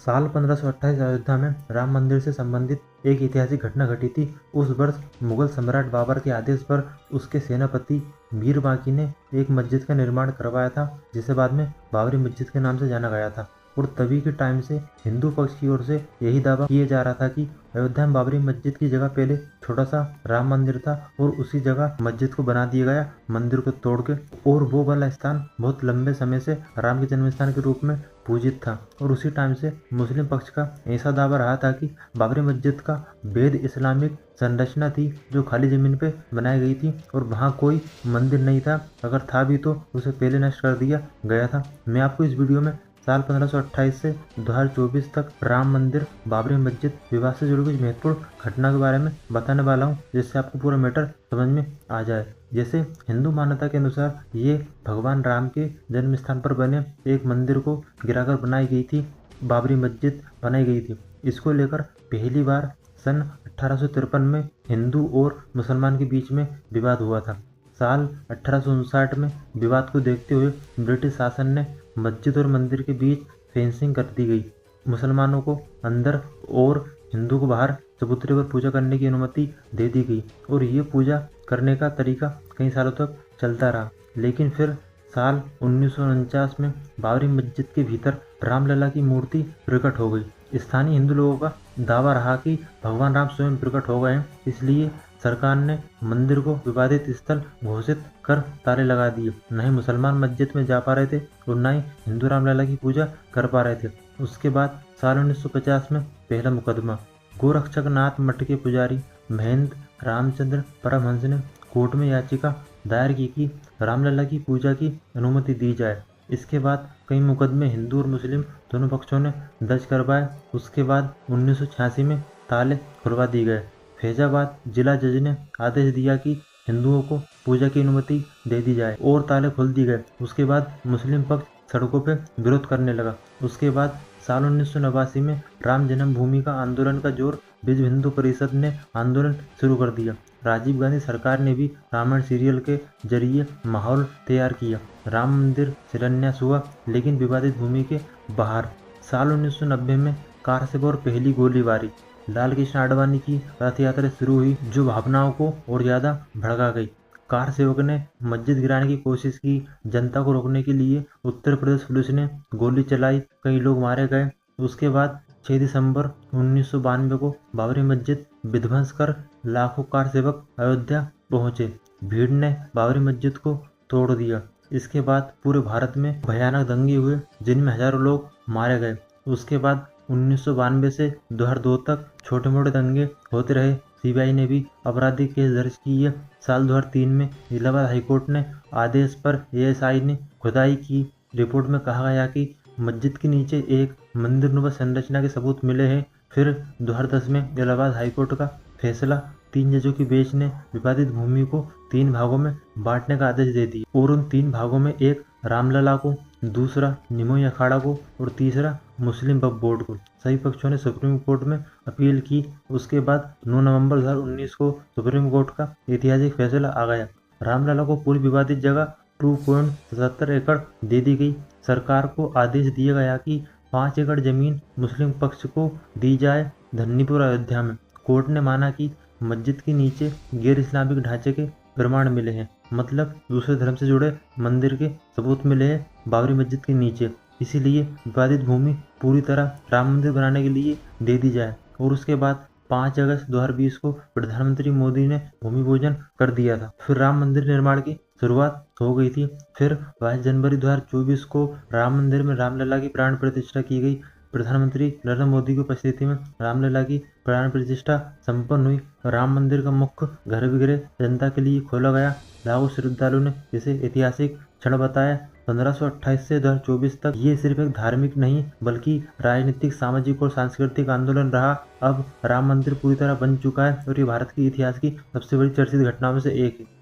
साल 1528 अयोध्या में राम मंदिर से संबंधित एक ऐतिहासिक घटना घटी थी। उस वर्ष मुगल सम्राट बाबर के आदेश पर उसके सेनापति मीर बाकी ने एक मस्जिद का निर्माण करवाया था, जिसे बाद में बाबरी मस्जिद के नाम से जाना गया था। और तभी के टाइम से हिंदू पक्ष की ओर से यही दावा किया जा रहा था कि अयोध्या में बाबरी मस्जिद की जगह पहले छोटा सा राम मंदिर था और उसी जगह मस्जिद को बना दिया गया मंदिर को तोड़ के, और वो वाला स्थान बहुत लंबे समय से राम के जन्म स्थान के रूप में पूजित था। और उसी टाइम से मुस्लिम पक्ष का ऐसा दावा रहा था कि बाबरी मस्जिद का वैध इस्लामिक संरचना थी जो खाली जमीन पे बनाई गई थी और वहाँ कोई मंदिर नहीं था, अगर था भी तो उसे पहले नष्ट कर दिया गया था। मैं आपको इस वीडियो में साल 1528 से 2024 तक राम मंदिर बाबरी मस्जिद विवाद से जुड़ी कुछ महत्वपूर्ण घटना के बारे में बताने वाला हूँ, जिससे आपको पूरा मैटर समझ में आ जाए। जैसे हिंदू मान्यता के अनुसार ये भगवान राम के जन्म स्थान पर बने एक मंदिर को गिराकर बनाई गई थी, बाबरी मस्जिद बनाई गई थी। इसको लेकर पहली बार सन 1853 में हिंदू और मुसलमान के बीच में विवाद हुआ था। साल 1859 में विवाद को देखते हुए ब्रिटिश शासन ने मस्जिद और मंदिर के बीच फेंसिंग कर दी गई। मुसलमानों को अंदर और हिंदू को बाहर चबूतरे पर पूजा करने की अनुमति दे दी गई और ये पूजा करने का तरीका कई सालों तक चलता रहा। लेकिन फिर साल 1949 में बाबरी मस्जिद के भीतर रामलला की मूर्ति प्रकट हो गई। स्थानीय हिंदू लोगों का दावा रहा कि भगवान राम स्वयं प्रकट हो गए हैं, इसलिए सरकार ने मंदिर को विवादित स्थल घोषित कर ताले लगा दिए। न ही मुसलमान मस्जिद में जा पा रहे थे और न ही हिंदू रामलला की पूजा कर पा रहे थे। उसके बाद साल 1950 में पहला मुकदमा गोरक्षक नाथ मठ के पुजारी महेंद्र रामचंद्र परमहंस ने कोर्ट में याचिका दायर की कि रामलला की पूजा की अनुमति दी जाए। इसके बाद कई मुकदमे हिंदू और मुस्लिम दोनों पक्षों ने दर्ज करवाए। उसके बाद 1986 में ताले खुलवा दिए गए। फैजाबाद जिला जज ने आदेश दिया कि हिंदुओं को पूजा की अनुमति दे दी जाए और ताले खोल दिए गए। उसके बाद मुस्लिम पक्ष सड़कों पर विरोध करने लगा। उसके बाद साल 1989 में राम जन्मभूमि का आंदोलन का जोर विश्व हिंदू परिषद ने आंदोलन शुरू कर दिया। राजीव गांधी सरकार ने भी रामायण सीरियल के जरिए माहौल तैयार किया। राम मंदिर शिलान्यास हुआ, लेकिन विवादित भूमि के बाहर। साल 1990 में कार से और पहली गोलीबारी लाल कृष्ण आडवाणी की रथ यात्रा शुरू हुई, जो भावनाओं को और ज्यादा भड़का गई। कार सेवक ने मस्जिद गिराने की कोशिश की। जनता को रोकने के लिए उत्तर प्रदेश पुलिस ने गोली चलाई, कई लोग मारे गए। उसके बाद 6 दिसंबर 1992 को बाबरी मस्जिद विध्वंस कर लाखों कार सेवक अयोध्या पहुंचे। भीड़ ने बाबरी मस्जिद को तोड़ दिया। इसके बाद पूरे भारत में भयानक दंगे हुए, जिनमें हजारों लोग मारे गए। उसके बाद 1992 से 2002 तक छोटे मोटे दंगे होते रहे। सीबीआई ने भी आपराधिक केस दर्ज किए। साल 2003 में इलाहाबाद हाईकोर्ट ने आदेश पर एएसआई ने खुदाई की। रिपोर्ट में कहा गया कि मस्जिद के नीचे एक मंदिरनुमा संरचना के सबूत मिले हैं। फिर 2010 में इलाहाबाद हाईकोर्ट का फैसला 3 जजों की बेंच ने विवादित भूमि को 3 भागों में बांटने का आदेश दे दिया और उन 3 भागों में एक रामलला को, दूसरा निमोई अखाड़ा को और तीसरा मुस्लिम वक्फ बोर्ड को। सभी पक्षों ने सुप्रीम कोर्ट में अपील की। उसके बाद 9 नवंबर 2019 को सुप्रीम कोर्ट का ऐतिहासिक फैसला आ गया। रामलला को पूरी विवादित जगह 2.77 एकड़ दे दी गई। सरकार को आदेश दिया गया कि 5 एकड़ जमीन मुस्लिम पक्ष को दी जाए धन्नीपुर अयोध्या में। कोर्ट ने माना कि मस्जिद के नीचे गैर इस्लामिक ढांचे के प्रमाण मिले हैं, मतलब दूसरे धर्म से जुड़े मंदिर के सबूत मिले हैं बाबरी मस्जिद के नीचे, इसीलिए विवादित भूमि पूरी तरह राम मंदिर बनाने के लिए दे दी जाए। और उसके बाद 5 अगस्त 2020 को प्रधानमंत्री मोदी ने भूमि पूजन कर दिया था। फिर राम मंदिर निर्माण की शुरुआत हो गई थी। फिर 22 जनवरी 2024 को राम मंदिर में रामलला की प्राण प्रतिष्ठा की गई। प्रधानमंत्री नरेंद्र मोदी की उपस्थिति में रामलला की प्राण प्रतिष्ठा संपन्न हुई। राम मंदिर का मुख्य गर्भगृह जनता के लिए खोला गया। लाखों श्रद्धालुओं ने इसे ऐतिहासिक क्षण बताया। 1528 से 2024 तक ये सिर्फ एक धार्मिक नहीं बल्कि राजनीतिक, सामाजिक और सांस्कृतिक आंदोलन रहा। अब राम मंदिर पूरी तरह बन चुका है और ये भारत के इतिहास की सबसे बड़ी चर्चित घटनाओं में से एक है।